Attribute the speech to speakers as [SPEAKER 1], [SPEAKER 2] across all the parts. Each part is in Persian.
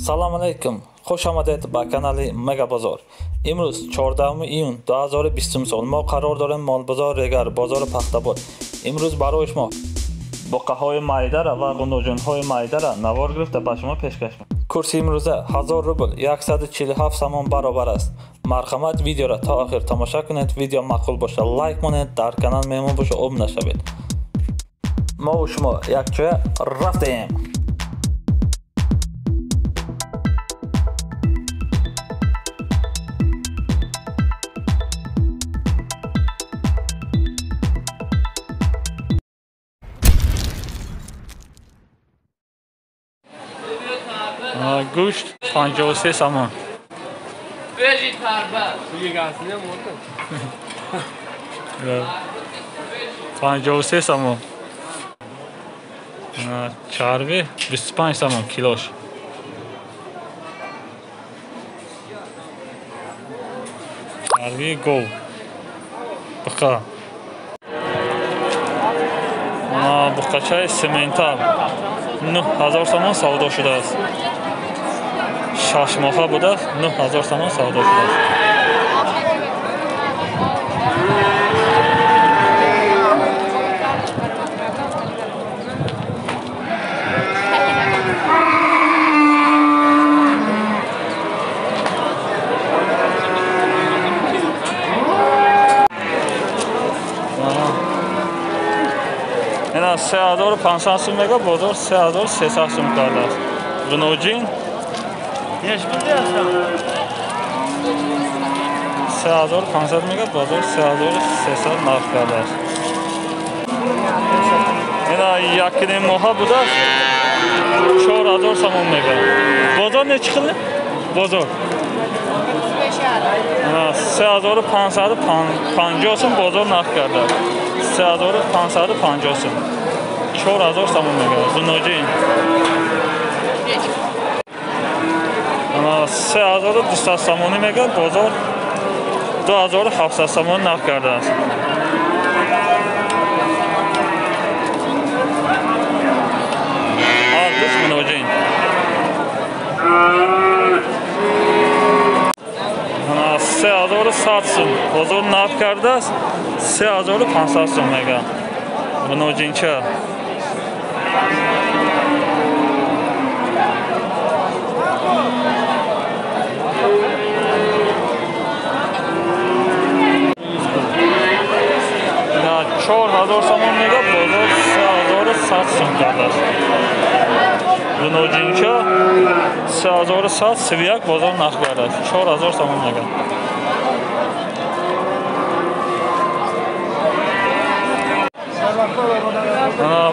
[SPEAKER 1] салом алейкум, хуш омадед ба канали Мега Бозор. Имрӯз 14 июн 2020 сол мо қарор дорем молбозор регар бозор Пахтабод. Имрӯз барои шумо боқаҳои майдара ва ғунӯҷунҳои майдара навор гирифта ба шумо пешкаш мекунем. Курси имрӯза 1000 рубл 147 сомон баробар аст. Марҳамат, видеоро то охир тамоша кунед. Видео маъқул боша лайк монед, дар канал меҳмон боша обуна шавед. мо шумо якчоя рафтем. گوشت 53 سامان.
[SPEAKER 2] بجی تربه.
[SPEAKER 3] دیگه گازینه موتور.
[SPEAKER 1] 53 سامان. چربی 25 سامان کیلوش. چربی گو. بقا. بقاچای سمنتال 9000 سامان سودا شده است. 6 ماه بوده 9000 سامان سودا شده است. اینا 3500 سوم میگه بازار 3300 سوم کرده است. غنوجین
[SPEAKER 3] Neş buldu aslında?
[SPEAKER 1] 3500 میگه بازار 3300 نرخ کرده است. اینا یکی ماه بوده 4000 سوم میگه. بازار نه چقدر؟ بازار 3550 سوم بازار نرخ کرده است. 3550 سوم 4000 سوم میگه. غنوجین 3200 سامانی میگه بازار 2700 سامان نرخ کرده است. آردوس منوجین 3100 سوم بازار نرخ کرده است. 3500 سوم میگه منوجین چه $4000 سامان میگه بازار 3100 سوم کرده است. غنوجینچا 3131 بازار نرخ کرده است. 4000 سامان میگه.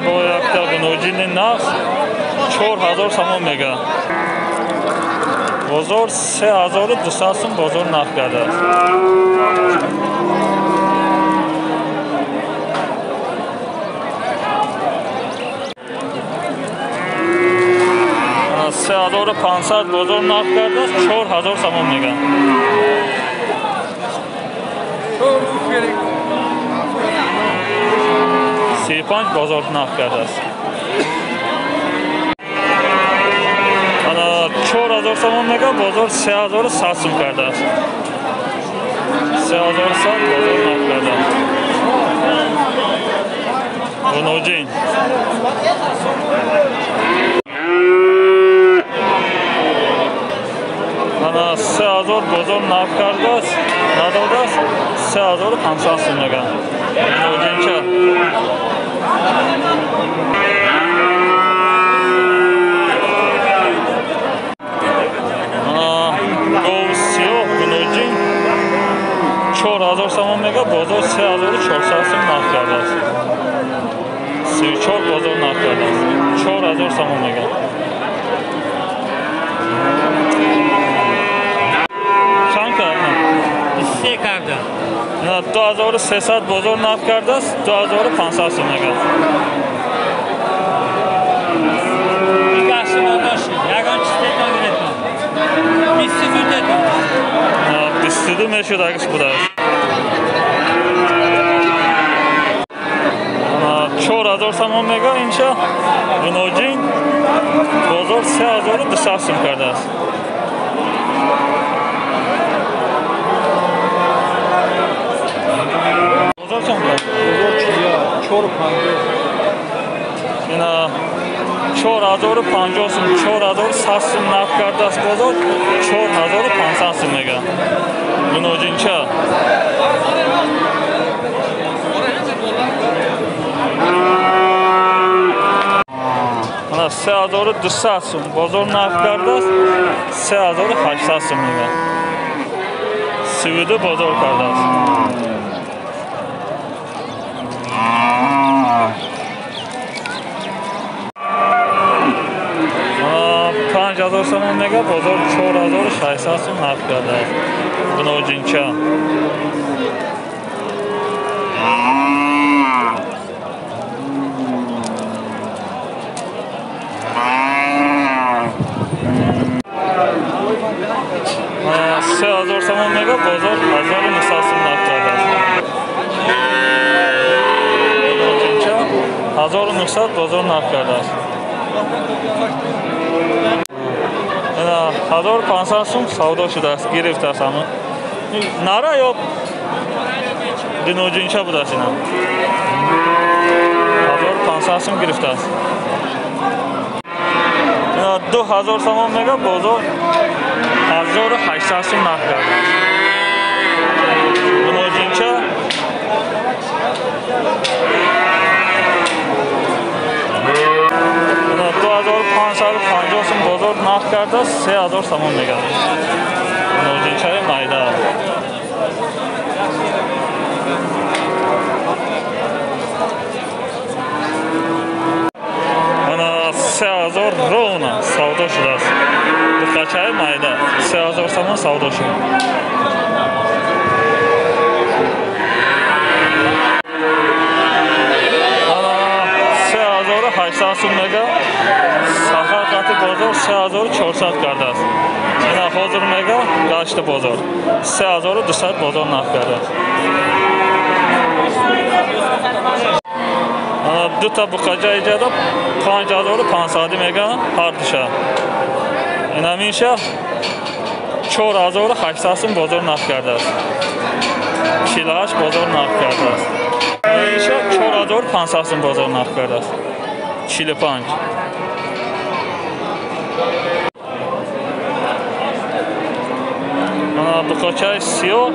[SPEAKER 1] با یک تا غنوجین نرخ 4000 سامان میگه. بازار 3200 سوم بازار نرخ کرده است. 3500 بازار نرخ کرده است. 4000 سامان میگه. 35 بازار نرخ کرده است. 4000 سامان میگه بازار 3100 سوم کرده است. 3100 بازار نرخ کرده است. غنوجین 3000 بازار نرخ کرده است. نداده است. 3500 سوم میگه. غنوجین چه گو سیاه غنوجین 4000 سامان میگه بازار 3400 سوم نرخ کرده است. 34 بازار نرخ کرده است. 4000 سامان میگه. چند کرده؟
[SPEAKER 3] 23 کرده.
[SPEAKER 1] 2300 بازار نرخ کرده است. 2500 سوم میگه. بیستودو میشود اگه بوده است. 4000 سامان میگه اینجا غنوجین بازار 3200 سوم کرده است. بازار چند کرد؟
[SPEAKER 4] بزرگ چیا؟ 450.
[SPEAKER 1] اینا 4050 سوم 4100 سوم نقد کرده است. بازار 4500 سوم میگه. گنوجینچه انا 3200 سوم بازار نقد کرده است. 3800 سوم میگه. سویده بازار کرده است. 5000 سوم میگه. بازار 4600 سوم نقد کرده است. گنوجینچه سه هزار سوم میگه. بازار 1900 سوم نقد کرده است. 1900 بازار نقد کرده است. اینا 1500 سوم سودا شده است. گرفته است همه. نره یا دینوجینچه بوده است. اینا 1500 سوم گرفته است. اینا 2000 سوم میگه. بازار 1800 سوم نقد کرده است. دینوجینچه 2550 سوم بازار نقد کرده است. 3000 سوم میگه. دینوجینچه مایده. انا 3000 رونه سودا شده است. بخچه مایده 3000 سوم سودا شده. انا 3800 سوم میگه. سفر قطع بازار 3400 کرده است. اینا حاضر میگه گشت بازار 3200 بازار نقد کرده است. دو تا بقاجه ایجاده 5500 میگه هر دوشه. اینا میشه 4800 سوم بازار نقد کرده است. 48 بازار نقد کرده است. میشه 4500 سوم بازار نقد کرده است. 45 بقاچه سیاه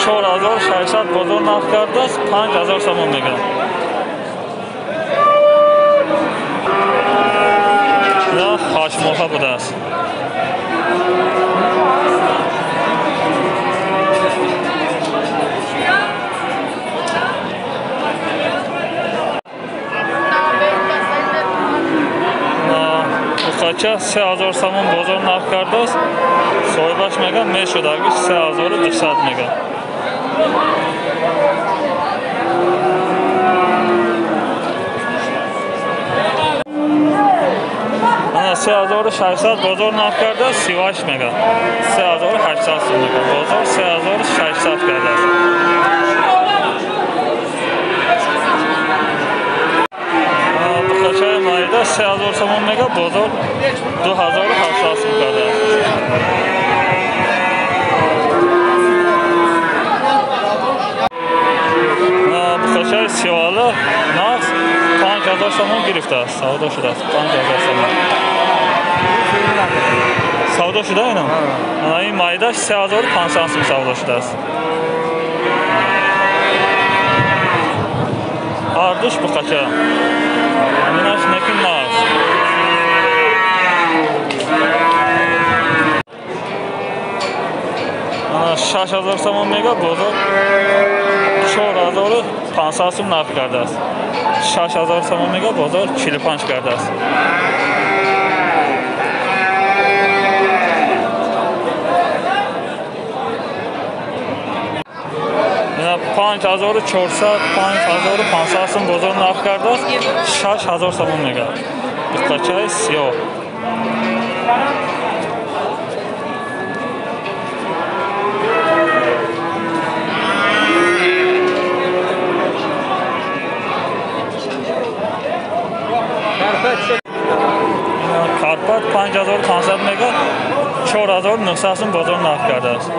[SPEAKER 1] 4600 بازار نقد کرده است. 5000 سوم میگه. نه 8 ماهه بوده است. بقاچه 3000 سوم بازار نقد کرده است. صاحبش میگه میشدگیش 3200 میگه. انا 3600 بازار نقد کرده است. 38 میگه. 3800 سوم میگه. بازار 3600 کرده است. بخچه مایده 3000 سوم میگه. بازار 2800 سوم کرده است. بخچه سیاله نقص 5000 سوم گرفته است. سودا شده است. 5000 سوم سودا شده. اینا این مایدهش 3500 سوم سودا شده است. هر دوش بخچه ایناش نکن نقص. انا 6000 سوم میگه. بازار 4500 سوم نقد کرده است. 6000 سوم میگه. بازار 45 کرده است. اینا 5400 5500 سوم بازار نقد کرده است. 6000 سوم میگه. بقاچه سیاه 5500 mega 4900 so'm bozor narx karda است.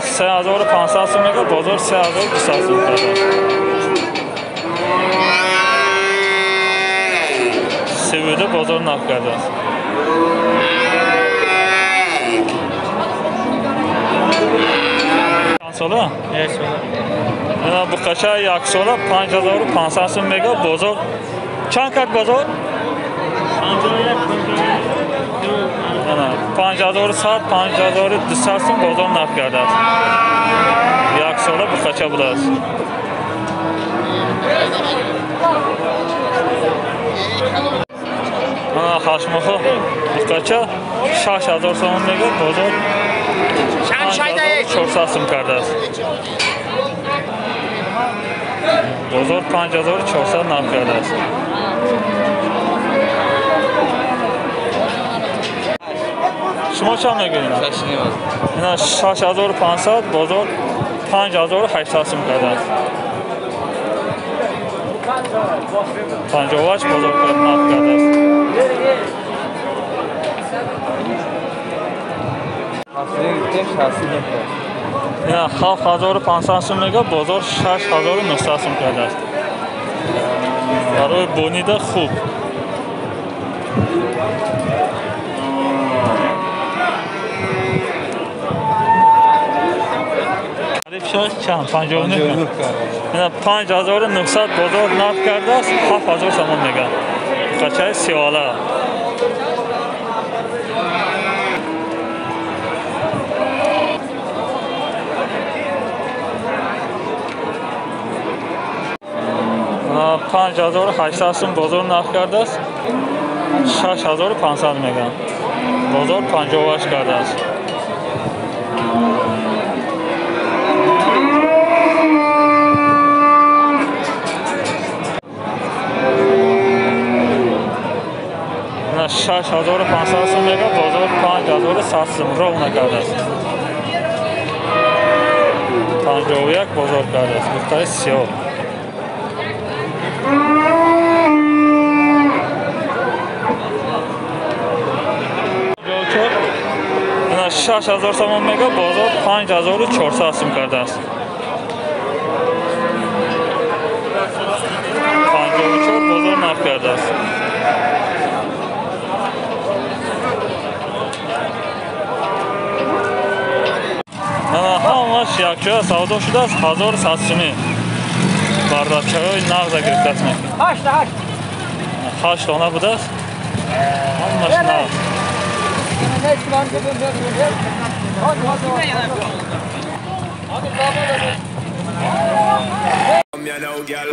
[SPEAKER 1] سه 3500 سوم مگا بازار 3200 سوم کرده سویده بازار نرخ کرده است. چند ساله؟
[SPEAKER 3] یک سال.
[SPEAKER 1] اینا بخشه یک ساله 5500 سوم مگا بازار چند کرد بازار؟ 5100 5200 سوم بازار نرخ کرده است. یک ساله بخشه بوده است. خشمخو بخشه 6000 سوم میگه بازار 5400 سوم کرده است. بازار 5400 نرخ کرده است. شما چند میگیرین؟ اینا 6500 بازار 5800 سوم کرده است. 58 بازار نرخ کرده است. اینا 7500 سوم میگه بازار 6900 سوم کرده است. برای بونیده خوب. چند 59 اینا 5900 بازار نرخ کرده است. 7000 سوم میگه قچه سیاله ها 5800 سوم بازار نرخ کرده است. 6500 میگن بازار 58 کرده است. نه 6500 سوم میگه بازار 5100 سوم رو نکرده است. 51 بازار کرده است. دختر سیاه اینا 6000 سوم میگه بازار 5400 سوم کرده است. 54 بازار نرخ کرده است. همش یک جای سودا شده است. 1100 سومی بردارچه های نغز گرفته است. 8 دانه بوده است. همش نغز.
[SPEAKER 5] You know, girl.